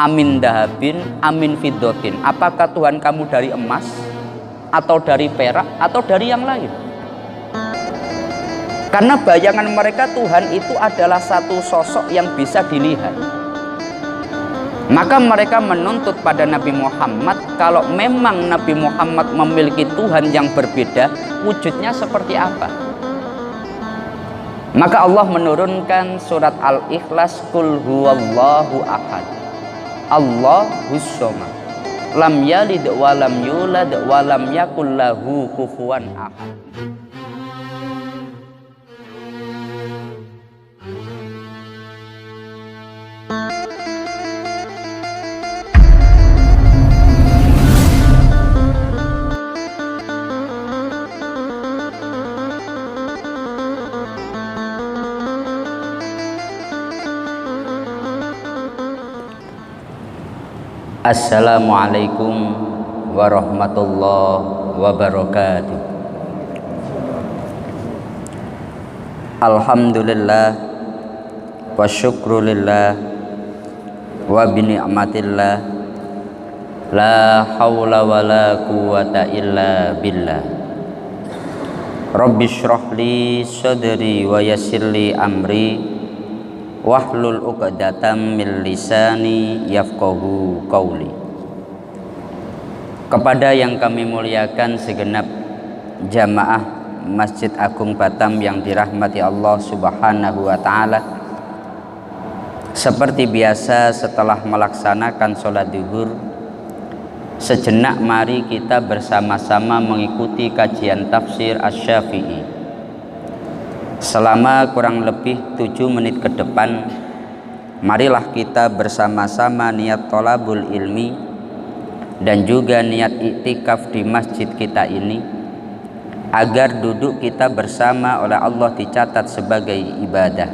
amin dahabin, amin fiddotin. Apakah Tuhan kamu dari emas, atau dari perak, atau dari yang lain? Karena bayangan mereka Tuhan itu adalah satu sosok yang bisa dilihat. Maka mereka menuntut pada Nabi Muhammad, kalau memang Nabi Muhammad memiliki Tuhan yang berbeda, wujudnya seperti apa? Maka Allah menurunkan surat Al-Ikhlas, Qul huwallahu ahad, Allahus shomad, lam yalid wa lam yulad wa lam yakul lahu kufuwan ahad. Assalamualaikum warahmatullahi wabarakatuh. Alhamdulillah wa syukrulillah wa bini'matillah, la hawla wa la quwata illa billah. Rabbi shrah li sadri wa yassir li amri wahlul 'uqdatam min lisani yafqahu qauli. Kepada yang kami muliakan segenap jamaah Masjid Agung Batam yang dirahmati Allah Subhanahu wa taala. Seperti biasa, setelah melaksanakan sholat zuhur, sejenak mari kita bersama-sama mengikuti kajian tafsir Asy-Syafi'i. Selama kurang lebih 7 menit ke depan, marilah kita bersama-sama niat thalabul ilmi dan juga niat iktikaf di masjid kita ini, agar duduk kita bersama oleh Allah dicatat sebagai ibadah.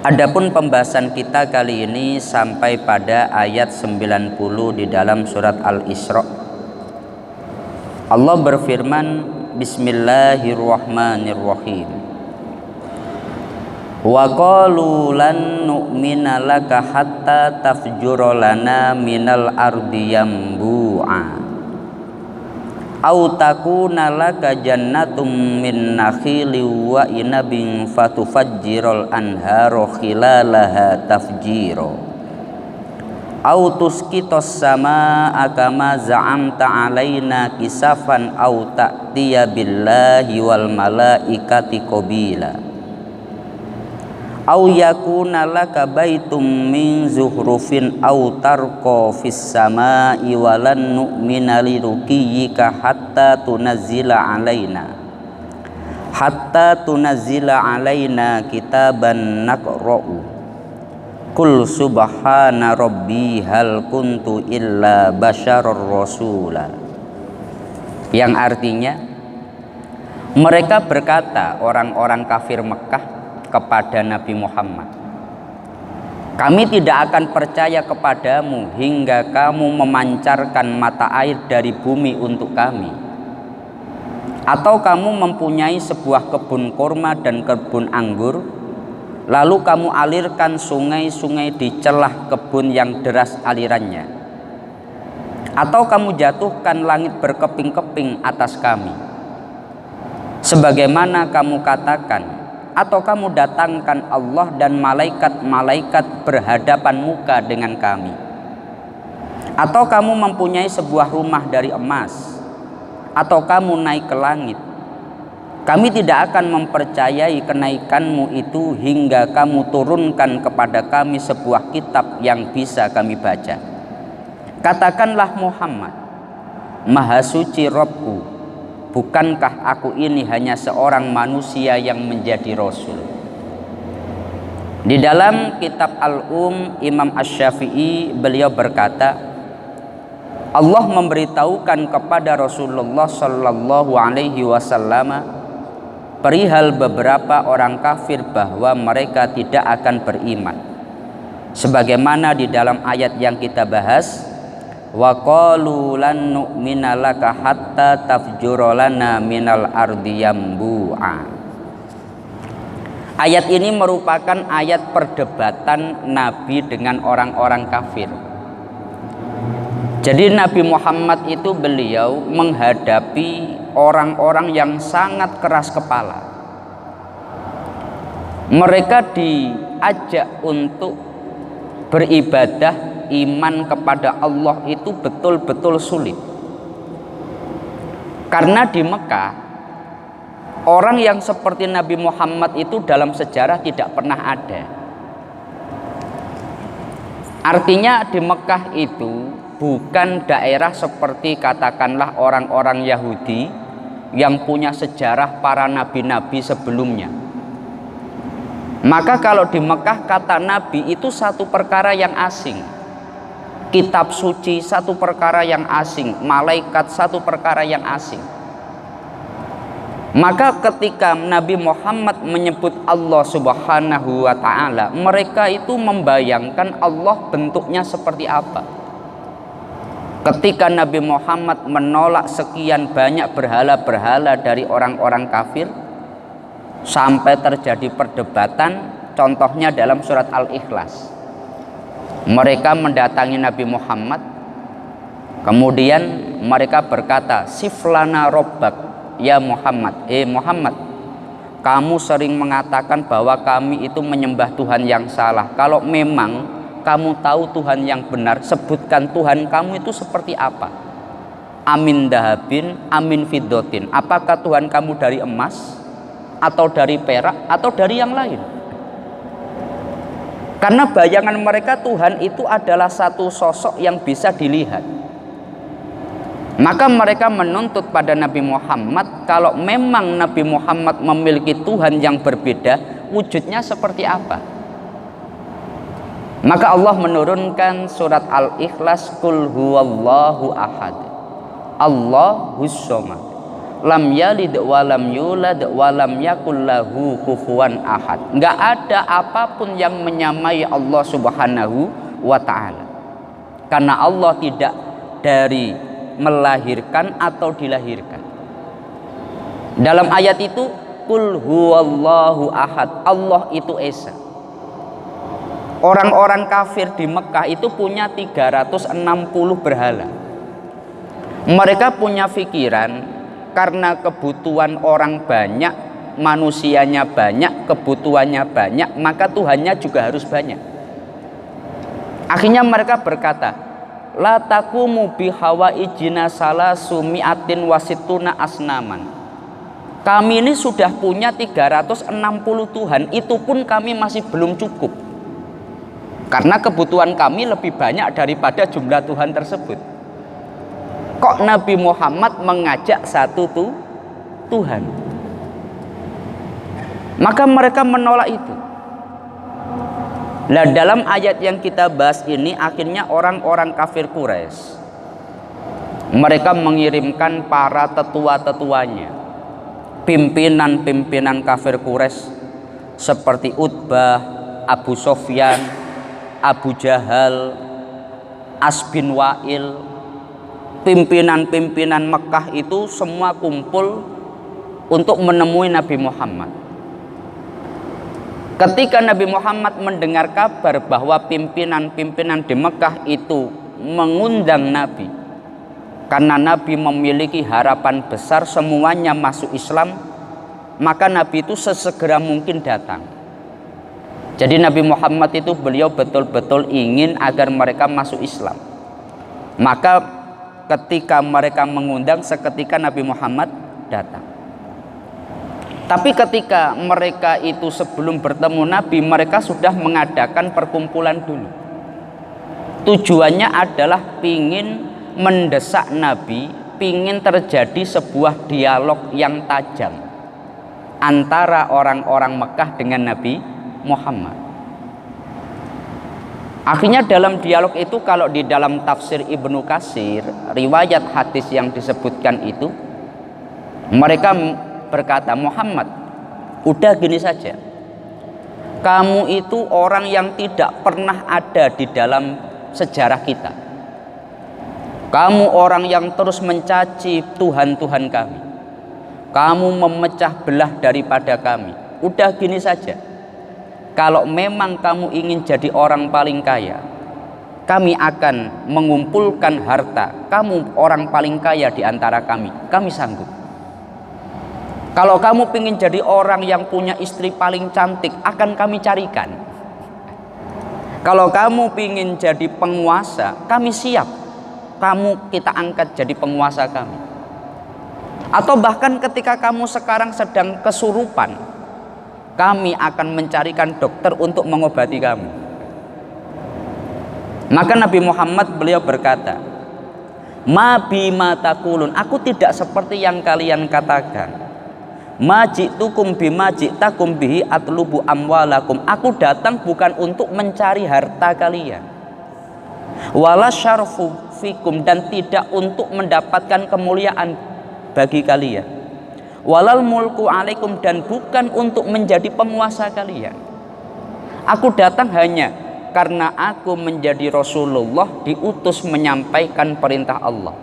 Adapun pembahasan kita kali ini sampai pada ayat 90 di dalam surat Al-Isra. Allah berfirman, Bismillahirrahmanirrahim. Wa qalu lan nu'mina laka hatta tafjura lana minal ardi yanbu'a aw takuna laka jannatum min nakhilin wa inabin fatufajjiral anhara khilalaha tafjira au tusqitos samaa kama za'amta alaina kisafan au ta'tiya billahi wal malaikati qabila au yakuna laka baitum min zuhrufin au tarqa fis samaa'i walan nu'mina liruqiyyika hatta tunazzila alaina kitaban naqra'u Kul subhana rabbi hal kuntu illa basyarar rasula. Yang artinya, mereka berkata, orang-orang kafir Mekah kepada Nabi Muhammad, kami tidak akan percaya kepadamu hingga kamu memancarkan mata air dari bumi untuk kami, atau kamu mempunyai sebuah kebun kurma dan kebun anggur, lalu kamu alirkan sungai-sungai di celah kebun yang deras alirannya, atau kamu jatuhkan langit berkeping-keping atas kami, sebagaimana kamu katakan, atau kamu datangkan Allah dan malaikat-malaikat berhadapan muka dengan kami, atau kamu mempunyai sebuah rumah dari emas, atau kamu naik ke langit. Kami tidak akan mempercayai kenaikanmu itu hingga kamu turunkan kepada kami sebuah kitab yang bisa kami baca. Katakanlah Muhammad, Maha Suci Rabbku, bukankah aku ini hanya seorang manusia yang menjadi Rasul? Di dalam kitab Imam Asy-Syafi'i beliau berkata, Allah memberitahukan kepada Rasulullah Sallallahu Alaihi Wasallam perihal beberapa orang kafir bahwa mereka tidak akan beriman, sebagaimana di dalam ayat yang kita bahas, wa qalu lan nu'mina laka hatta tafjura lana minal ardi yanbu'a. Ayat ini merupakan ayat perdebatan Nabi dengan orang-orang kafir. Jadi Nabi Muhammad itu beliau menghadapi orang-orang yang sangat keras kepala. Mereka diajak untuk beribadah, iman kepada Allah itu betul-betul sulit. Karena di Mekah, orang yang seperti Nabi Muhammad itu dalam sejarah tidak pernah ada. Artinya di Mekah itu bukan daerah seperti katakanlah orang-orang Yahudi yang punya sejarah para nabi-nabi sebelumnya. Maka kalau di Mekah kata nabi itu satu perkara yang asing, kitab suci satu perkara yang asing, malaikat satu perkara yang asing. Maka ketika Nabi Muhammad menyebut Allah Subhanahu wa ta'ala, mereka itu membayangkan Allah bentuknya seperti apa. Ketika Nabi Muhammad menolak sekian banyak berhala-berhala dari orang-orang kafir, sampai terjadi perdebatan, contohnya dalam surat Al-Ikhlas. Mereka mendatangi Nabi Muhammad, kemudian mereka berkata, "Siflana robbak ya Muhammad." Muhammad, kamu sering mengatakan bahwa kami itu menyembah Tuhan yang salah. Kalau memang kamu tahu Tuhan yang benar, sebutkan Tuhan kamu itu seperti apa. Amin dahabin, amin fiddotin. Apakah Tuhan kamu dari emas, atau dari perak, atau dari yang lain? Karena bayangan mereka Tuhan itu adalah satu sosok yang bisa dilihat. Maka mereka menuntut pada Nabi Muhammad, kalau memang Nabi Muhammad memiliki Tuhan yang berbeda, wujudnya seperti apa? Maka Allah menurunkan surat Al-Ikhlas, Qul huwallahu ahad, Allahus somad, lam yalid walam yulad walam yakul lahu kufuwan ahad. Enggak ada apapun yang menyamai Allah Subhanahu wa ta'ala. Karena Allah tidak dari melahirkan atau dilahirkan. Dalam ayat itu, Qul huwallahu ahad, Allah itu esa. Orang-orang kafir di Mekah itu punya 360 berhala. Mereka punya pikiran, karena kebutuhan orang banyak, manusianya banyak, kebutuhannya banyak, maka Tuhannya juga harus banyak. Akhirnya mereka berkata, la taqumu bihawaijina salasu mi'atin wasituna asnaman. Kami ini sudah punya 360 Tuhan, itu pun kami masih belum cukup. Karena kebutuhan kami lebih banyak daripada jumlah Tuhan tersebut. Kok Nabi Muhammad mengajak satu Tuhan? Maka mereka menolak itu. Nah, dalam ayat yang kita bahas ini, akhirnya orang-orang kafir Quraisy, mereka mengirimkan para tetua-tetuanya, pimpinan-pimpinan kafir Quraisy seperti Utbah, Abu Sofyan, Abu Jahal, As bin Wa'il, pimpinan-pimpinan Mekah itu semua kumpul untuk menemui Nabi Muhammad. Ketika Nabi Muhammad mendengar kabar bahwa pimpinan-pimpinan di Mekah itu mengundang Nabi, karena Nabi memiliki harapan besar semuanya masuk Islam, maka Nabi itu sesegera mungkin datang. Jadi Nabi Muhammad itu beliau betul-betul ingin agar mereka masuk Islam. Maka ketika mereka mengundang, seketika Nabi Muhammad datang. Tapi ketika mereka itu sebelum bertemu Nabi, mereka sudah mengadakan perkumpulan dulu. Tujuannya adalah pingin mendesak Nabi, pingin terjadi sebuah dialog yang tajam antara orang-orang Mekah dengan Nabi Muhammad. Akhirnya dalam dialog itu, kalau di dalam tafsir Ibnu Katsir, riwayat hadis yang disebutkan itu, mereka berkata, Muhammad, udah gini saja, kamu itu orang yang tidak pernah ada di dalam sejarah kita. Kamu orang yang terus mencaci Tuhan-Tuhan kami. Kamu memecah belah daripada kami. Udah gini saja, kalau memang kamu ingin jadi orang paling kaya, kami akan mengumpulkan harta. Kamu orang paling kaya di antara kami sanggup. Kalau kamu ingin jadi orang yang punya istri paling cantik, akan kami carikan. Kalau kamu ingin jadi penguasa, kami siap. Kamu kita angkat jadi penguasa kami. Atau bahkan ketika kamu sekarang sedang kesurupan, kami akan mencarikan dokter untuk mengobati kamu. Maka Nabi Muhammad beliau berkata, ma bima taqulun, aku tidak seperti yang kalian katakan. Ma ji'tukum bima ji'takum bihi atlubu amwalakum, aku datang bukan untuk mencari harta kalian. Wala syarfu fikum, dan tidak untuk mendapatkan kemuliaan bagi kalian. Walal mulku alaikum, dan bukan untuk menjadi penguasa kalian. Aku datang hanya karena aku menjadi Rasulullah, diutus menyampaikan perintah Allah,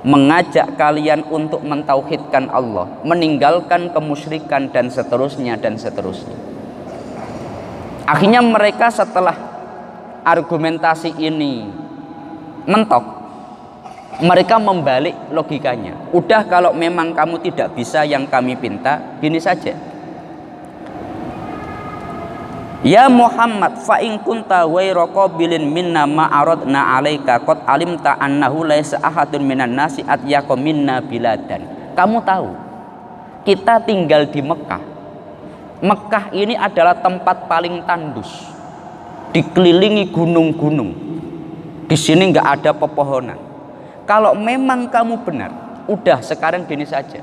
mengajak kalian untuk mentauhidkan Allah, meninggalkan kemusyrikan, dan seterusnya dan seterusnya. Akhirnya mereka setelah argumentasi ini mentok, mereka membalik logikanya. Udah, kalau memang kamu tidak bisa yang kami pinta, gini saja. Ya Muhammad, fa in kunta ghairu qabilin minna ma aradna 'alaika qad alimta annahu laisa ahadun minan nasi atyaqa minna biladan. Kamu tahu, kita tinggal di Mekah. Mekah ini adalah tempat paling tandus, dikelilingi gunung-gunung. Di sini nggak ada pepohonan. Kalau memang kamu benar, udah sekarang gini saja.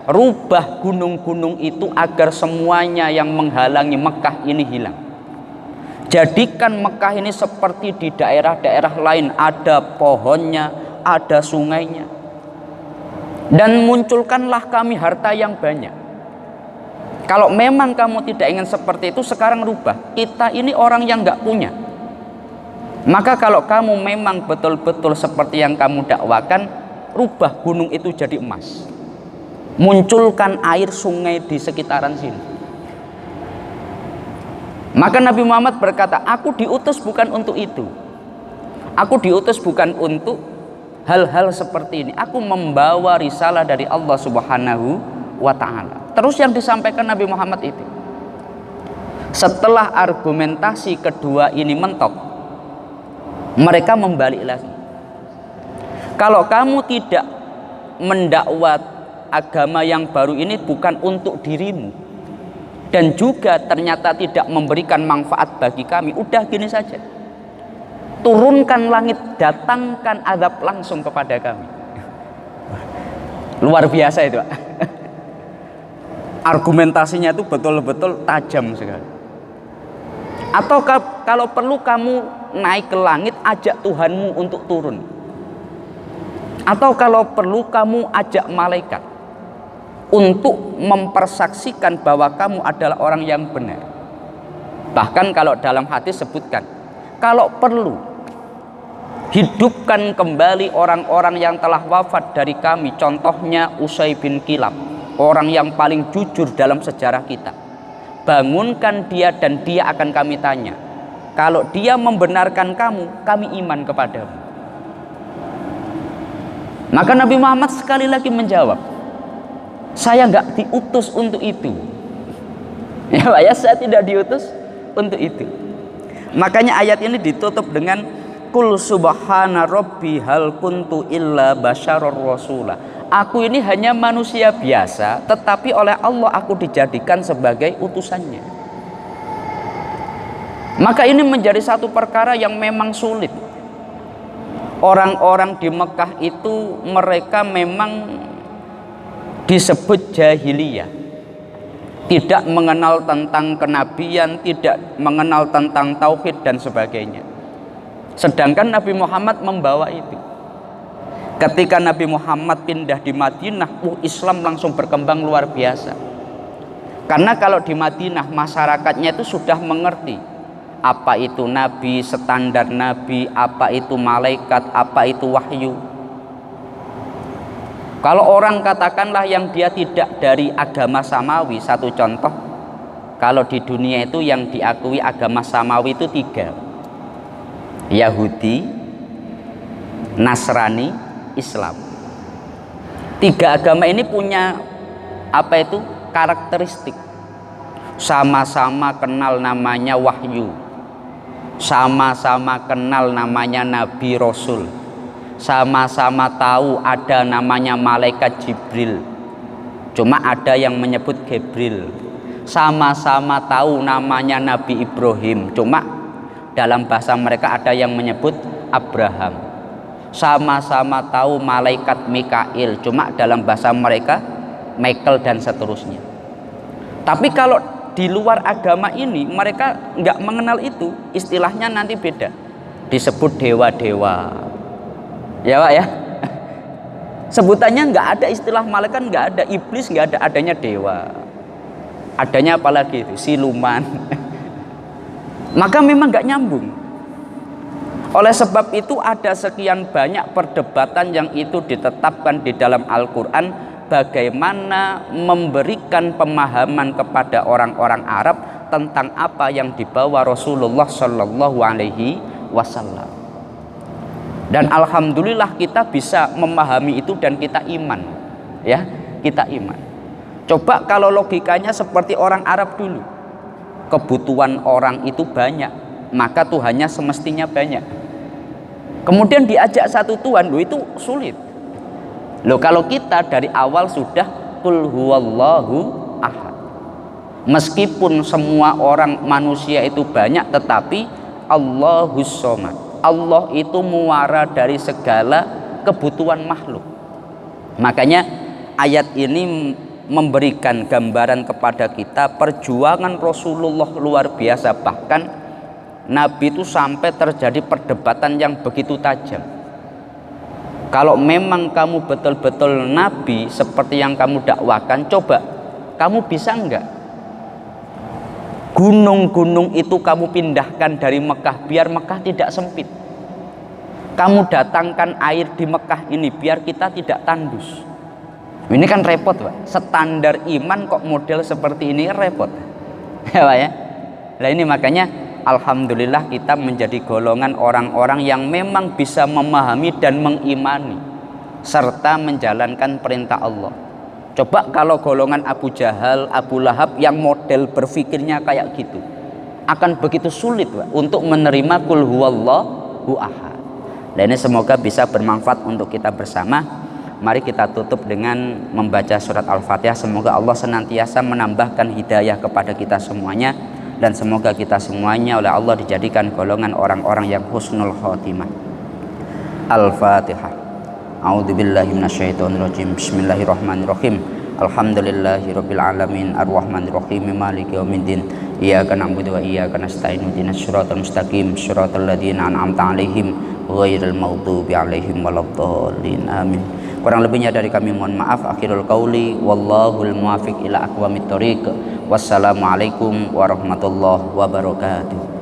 Rubah gunung-gunung itu agar semuanya yang menghalangi Mekah ini hilang. Jadikan Mekah ini seperti di daerah-daerah lain, ada pohonnya, ada sungainya. Dan munculkanlah kami harta yang banyak. Kalau memang kamu tidak ingin seperti itu, sekarang rubah. Kita ini orang yang nggak punya. Maka kalau kamu memang betul-betul seperti yang kamu dakwakan, rubah gunung itu jadi emas. Munculkan air sungai di sekitaran sini. Maka Nabi Muhammad berkata, aku diutus bukan untuk itu. Aku diutus bukan untuk hal-hal seperti ini. Aku membawa risalah dari Allah Subhanahu wa ta'ala. Terus yang disampaikan Nabi Muhammad itu, setelah argumentasi kedua ini mentok, mereka membalik lagi. Kalau kamu tidak mendakwat agama yang baru ini bukan untuk dirimu, dan juga ternyata tidak memberikan manfaat bagi kami, udah gini saja, turunkan langit, datangkan azab langsung kepada kami. Luar biasa itu, Pak. Argumentasinya itu betul-betul tajam sekali. Atau kalau perlu kamu naik ke langit, ajak Tuhanmu untuk turun. Atau kalau perlu kamu ajak malaikat untuk mempersaksikan bahwa kamu adalah orang yang benar. Bahkan kalau dalam hadis sebutkan, kalau perlu hidupkan kembali orang-orang yang telah wafat dari kami. Contohnya Usai bin Kilab, orang yang paling jujur dalam sejarah kita. Bangunkan dia dan dia akan kami tanya. Kalau dia membenarkan kamu, kami iman kepadamu. Maka Nabi Muhammad sekali lagi menjawab, saya nggak diutus untuk itu. Ya Pak ya, saya tidak diutus untuk itu. Makanya ayat ini ditutup dengan Kul subhana rabbi hal kuntu illa basyarur rasula. Aku ini hanya manusia biasa, tetapi oleh Allah aku dijadikan sebagai utusannya. Maka ini menjadi satu perkara yang memang sulit. Orang-orang di Mekah itu mereka memang disebut jahiliyah, tidak mengenal tentang kenabian, tidak mengenal tentang tauhid dan sebagainya. Sedangkan Nabi Muhammad membawa itu. Ketika Nabi Muhammad pindah di Madinah, Islam langsung berkembang luar biasa. Karena kalau di Madinah masyarakatnya itu sudah mengerti apa itu nabi, standar nabi, apa itu malaikat, apa itu wahyu. Kalau orang katakanlah yang dia tidak dari agama samawi, satu contoh, Kalau di dunia itu yang diakui agama samawi itu 3. Yahudi, Nasrani, Islam. 3 agama ini punya apa itu? Karakteristik. Sama-sama kenal namanya wahyu. Sama-sama kenal namanya Nabi Rasul. Sama-sama tahu ada namanya malaikat Jibril. Cuma ada yang menyebut Gabriel. Sama-sama tahu namanya Nabi Ibrahim. Cuma dalam bahasa mereka ada yang menyebut Abraham. Sama-sama tahu malaikat Mikail. Cuma dalam bahasa mereka Michael dan seterusnya. Tapi kalau di luar agama ini mereka nggak mengenal itu, istilahnya nanti beda, disebut dewa-dewa, ya Pak ya. Sebutannya nggak ada, istilah malaikat nggak ada, iblis nggak ada, adanya dewa. Adanya apalagi itu siluman. Maka memang nggak nyambung. Oleh sebab itu ada sekian banyak perdebatan yang itu ditetapkan di dalam Al-Quran, bagaimana memberikan pemahaman kepada orang-orang Arab tentang apa yang dibawa Rasulullah Shallallahu Alaihi Wasallam. Dan alhamdulillah kita bisa memahami itu dan kita iman, ya, kita iman. Coba kalau logikanya seperti orang Arab dulu, kebutuhan orang itu banyak, maka Tuhannya semestinya banyak. Kemudian diajak satu Tuhan, loh itu sulit. Loh kalau kita dari awal sudah qul huwallahu ahad. Meskipun semua orang manusia itu banyak, tetapi Allahus somad. Allah itu muara dari segala kebutuhan makhluk. Makanya ayat ini memberikan gambaran kepada kita perjuangan Rasulullah luar biasa. Bahkan Nabi itu sampai terjadi perdebatan yang begitu tajam. Kalau memang kamu betul-betul Nabi seperti yang kamu dakwakan, coba kamu bisa enggak gunung-gunung itu kamu pindahkan dari Mekah biar Mekah tidak sempit. Kamu datangkan air di Mekah ini biar kita tidak tandus. Ini kan repot Pak. Standar iman kok model seperti ini repot. Ya Pak ya. Nah ini makanya alhamdulillah kita menjadi golongan orang-orang yang memang bisa memahami dan mengimani serta menjalankan perintah Allah. Coba kalau golongan Abu Jahal, Abu Lahab yang model berpikirnya kayak gitu, akan begitu sulit Pak, untuk menerima qul huwallahu ahad. Dan ini semoga bisa bermanfaat untuk kita bersama. Mari kita tutup dengan membaca surat Al-Fatihah. Semoga Allah senantiasa menambahkan hidayah kepada kita semuanya, dan semoga kita semuanya oleh Allah dijadikan golongan orang-orang yang husnul khotimah. Al-Fatihah. A'udzubillahi minasyaitonirrajim. Bismillahirrahmanirrahim. Alhamdulillahirabbil alamin arrahmanirrahim maliki yaumiddin. Iyyaka na'budu wa iyyaka nasta'in. Ihdinas siratal mustaqim, siratal ladzina an'amta 'alaihim ghairil maghdubi 'alaihim waladdallin. Amin. Kurang lebihnya dari kami mohon maaf. Akhirul qauli wallahul muwaffiq ila aqwamit thoriq. Wassalamualaikum warahmatullahi wabarakatuh.